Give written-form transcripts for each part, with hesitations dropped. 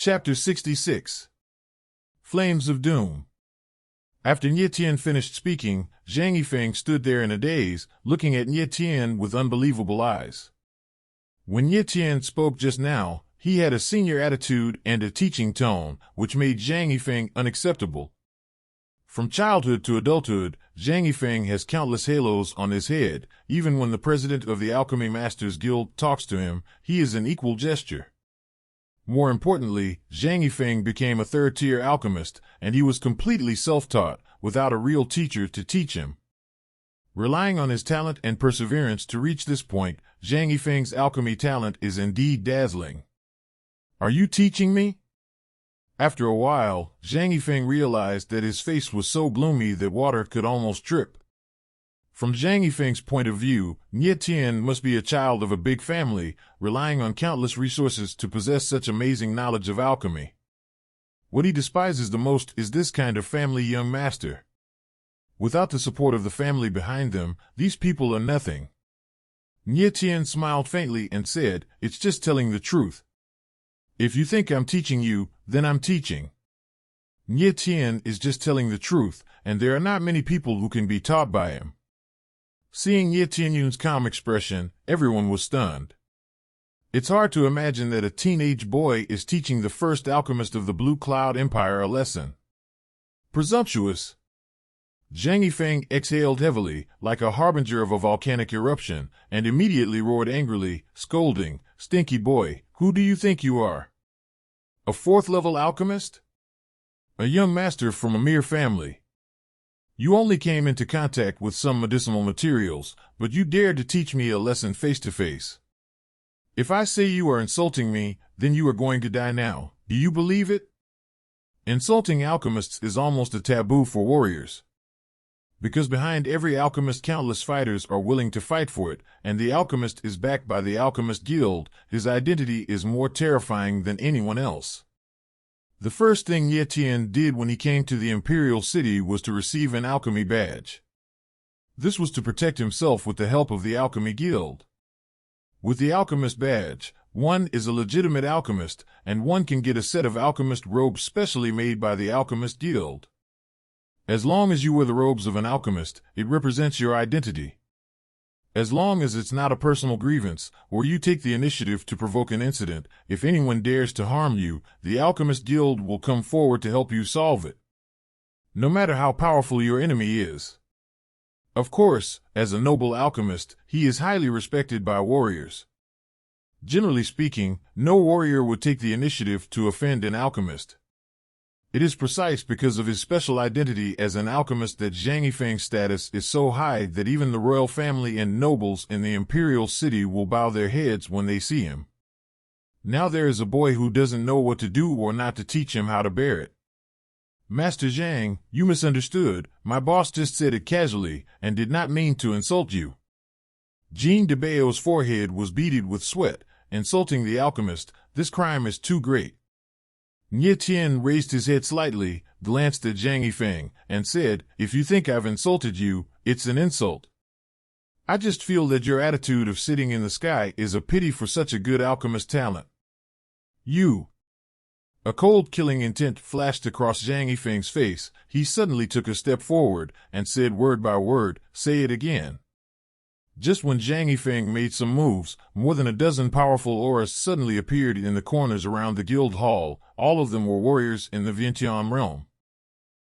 Chapter 66. Flames of Doom. After Nie Tian finished speaking, Zhang Yifeng stood there in a daze, looking at Nie Tian with unbelievable eyes. When Nie Tian spoke just now, he had a senior attitude and a teaching tone, which made Zhang Yifeng unacceptable. From childhood to adulthood, Zhang Yifeng has countless halos on his head. Even when the president of the Alchemy Masters Guild talks to him, he is an equal gesture. More importantly, Zhang Yifeng became a third-tier alchemist, and he was completely self-taught, without a real teacher to teach him. Relying on his talent and perseverance to reach this point, Zhang Yifeng's alchemy talent is indeed dazzling. Are you teaching me? After a while, Zhang Yifeng realized that his face was so gloomy that water could almost drip. From Zhang Yifeng's point of view, Nie Tian must be a child of a big family, relying on countless resources to possess such amazing knowledge of alchemy. What he despises the most is this kind of family young master. Without the support of the family behind them, these people are nothing. Nie Tian smiled faintly and said, "It's just telling the truth. If you think I'm teaching you, then I'm teaching." Nie Tian is just telling the truth, and there are not many people who can be taught by him. Seeing Nie Tianyun's calm expression, everyone was stunned. It's hard to imagine that a teenage boy is teaching the first alchemist of the Blue Cloud Empire a lesson. Presumptuous. Zhang Yifeng exhaled heavily, like a harbinger of a volcanic eruption, and immediately roared angrily, scolding, "Stinky boy, who do you think you are? A fourth-level alchemist? A young master from a mere family. You only came into contact with some medicinal materials, but you dared to teach me a lesson face-to-face. If I say you are insulting me, then you are going to die now. Do you believe it?" Insulting alchemists is almost a taboo for warriors. Because behind every alchemist countless fighters are willing to fight for it, and the alchemist is backed by the Alchemist Guild, his identity is more terrifying than anyone else. The first thing Nie Tian did when he came to the Imperial City was to receive an alchemy badge. This was to protect himself with the help of the Alchemy Guild. With the Alchemist badge, one is a legitimate alchemist, and one can get a set of alchemist robes specially made by the Alchemist Guild. As long as you wear the robes of an alchemist, it represents your identity. As long as it's not a personal grievance, or you take the initiative to provoke an incident, if anyone dares to harm you, the Alchemist Guild will come forward to help you solve it. No matter how powerful your enemy is. Of course, as a noble alchemist, he is highly respected by warriors. Generally speaking, no warrior would take the initiative to offend an alchemist. It is precise because of his special identity as an alchemist that Zhang Yifeng's status is so high that even the royal family and nobles in the Imperial City will bow their heads when they see him. Now there is a boy who doesn't know what to do or not to teach him how to bear it. "Master Zhang, you misunderstood. My boss just said it casually and did not mean to insult you." Jean de Bao's forehead was beaded with sweat. "Insulting the alchemist, this crime is too great." Nie Tian raised his head slightly, glanced at Zhang Yifeng, and said, "If you think I've insulted you, it's an insult. I just feel that your attitude of sitting in the sky is a pity for such a good alchemist talent. You." A cold killing intent flashed across Zhang Yifeng's face. He suddenly took a step forward and said word by word, "Say it again." Just when Zhang Yifeng made some moves, more than a dozen powerful auras suddenly appeared in the corners around the guild hall. All of them were warriors in the Vientiane realm.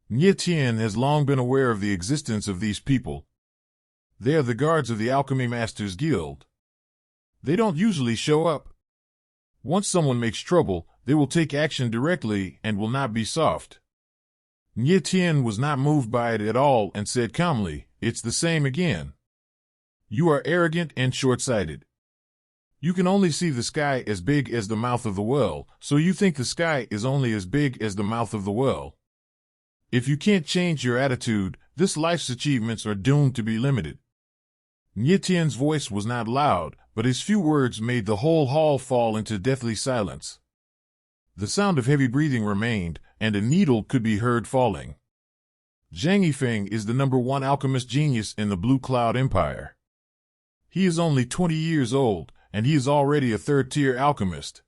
Nie Tian has long been aware of the existence of these people. They are the guards of the Alchemy Masters Guild. They don't usually show up. Once someone makes trouble, they will take action directly and will not be soft. Nie Tian was not moved by it at all and said calmly, "It's the same again. You are arrogant and short-sighted. You can only see the sky as big as the mouth of the well, so you think the sky is only as big as the mouth of the well. If you can't change your attitude, this life's achievements are doomed to be limited." Nie Tian's voice was not loud, but his few words made the whole hall fall into deathly silence. The sound of heavy breathing remained, and a needle could be heard falling. Zhang Yifeng is the #1 alchemist genius in the Blue Cloud Empire. He is only 20 years old, and he is already a third-tier alchemist.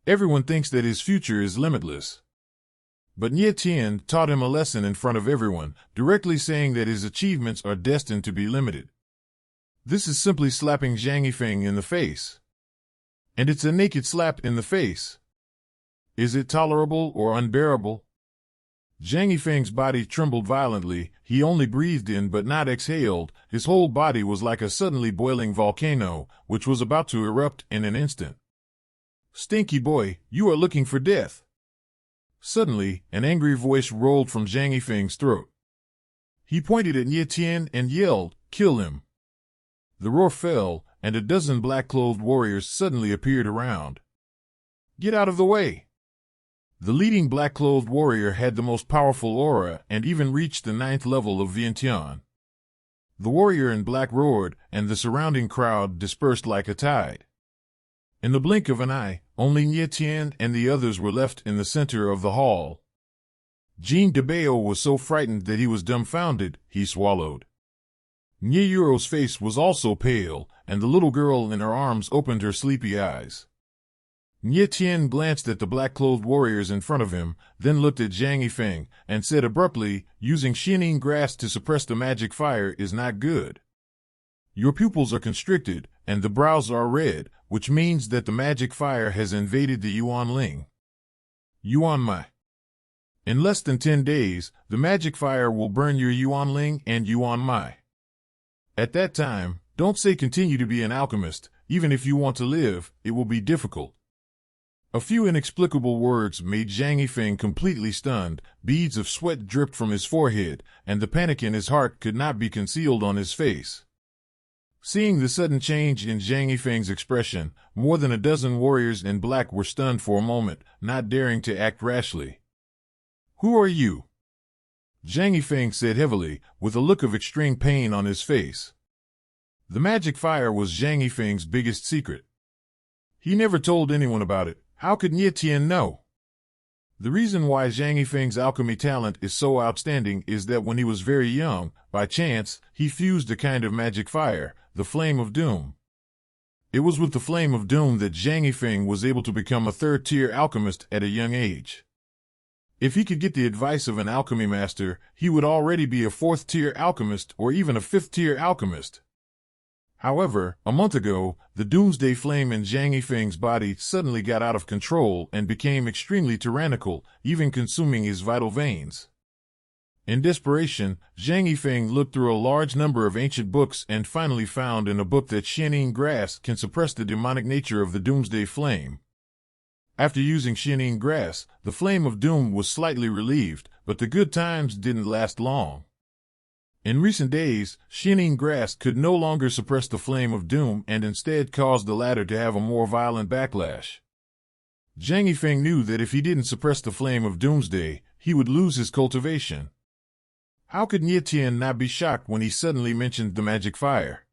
Everyone thinks that his future is limitless. But Nie Tien taught him a lesson in front of everyone, directly saying that his achievements are destined to be limited. This is simply slapping Zhang Yifeng in the face. And it's a naked slap in the face. Is it tolerable or unbearable? Zhang Yifeng's body trembled violently. He only breathed in but not exhaled. His whole body was like a suddenly boiling volcano, which was about to erupt in an instant. Stinky boy, you are looking for death. Suddenly, an angry voice rolled from Zhang Yifeng's throat. He pointed at Nie Tien and yelled, "Kill him!" The roar fell, and a dozen black-clothed warriors suddenly appeared around. Get out of the way! The leading black-clothed warrior had the most powerful aura and even reached the 9th level of Vientiane. The warrior in black roared, and the surrounding crowd dispersed like a tide. In the blink of an eye, only Nie Tien and the others were left in the center of the hall. Jean de Bao was so frightened that he was dumbfounded. He swallowed. Nie Yuro's face was also pale, and the little girl in her arms opened her sleepy eyes. Nie Tien glanced at the black-clothed warriors in front of him, then looked at Zhang Yifeng, and said abruptly, "Using Xianing grass to suppress the magic fire is not good. Your pupils are constricted, and the brows are red, which means that the magic fire has invaded the Yuan Ling. Yuan Mai. In less than 10 days, the magic fire will burn your Yuan Ling and Yuan Mai. At that time, don't say continue to be an alchemist. Even if you want to live, it will be difficult." A few inexplicable words made Zhang Yifeng completely stunned. Beads of sweat dripped from his forehead, and the panic in his heart could not be concealed on his face. Seeing the sudden change in Zhang Yifeng's expression, more than a dozen warriors in black were stunned for a moment, not daring to act rashly. "Who are you?" Zhang Yifeng said heavily, with a look of extreme pain on his face. The magic fire was Zhang Yifeng's biggest secret. He never told anyone about it. How could Nie Tien know? The reason why Zhang Yifeng's alchemy talent is so outstanding is that when he was very young, by chance, he fused a kind of magic fire, the Flame of Doom. It was with the Flame of Doom that Zhang Yifeng was able to become a 3rd-tier alchemist at a young age. If he could get the advice of an alchemy master, he would already be a 4th-tier alchemist or even a 5th-tier alchemist. However, a month ago, the doomsday flame in Zhang Yifeng's body suddenly got out of control and became extremely tyrannical, even consuming his vital veins. In desperation, Zhang Yifeng looked through a large number of ancient books and finally found in a book that Xianing grass can suppress the demonic nature of the doomsday flame. After using Xianing grass, the flame of doom was slightly relieved, but the good times didn't last long. In recent days, Xianing grass could no longer suppress the flame of doom and instead caused the latter to have a more violent backlash. Zhang Yifeng knew that if he didn't suppress the flame of doomsday, he would lose his cultivation. How could Nie Tien not be shocked when he suddenly mentioned the magic fire?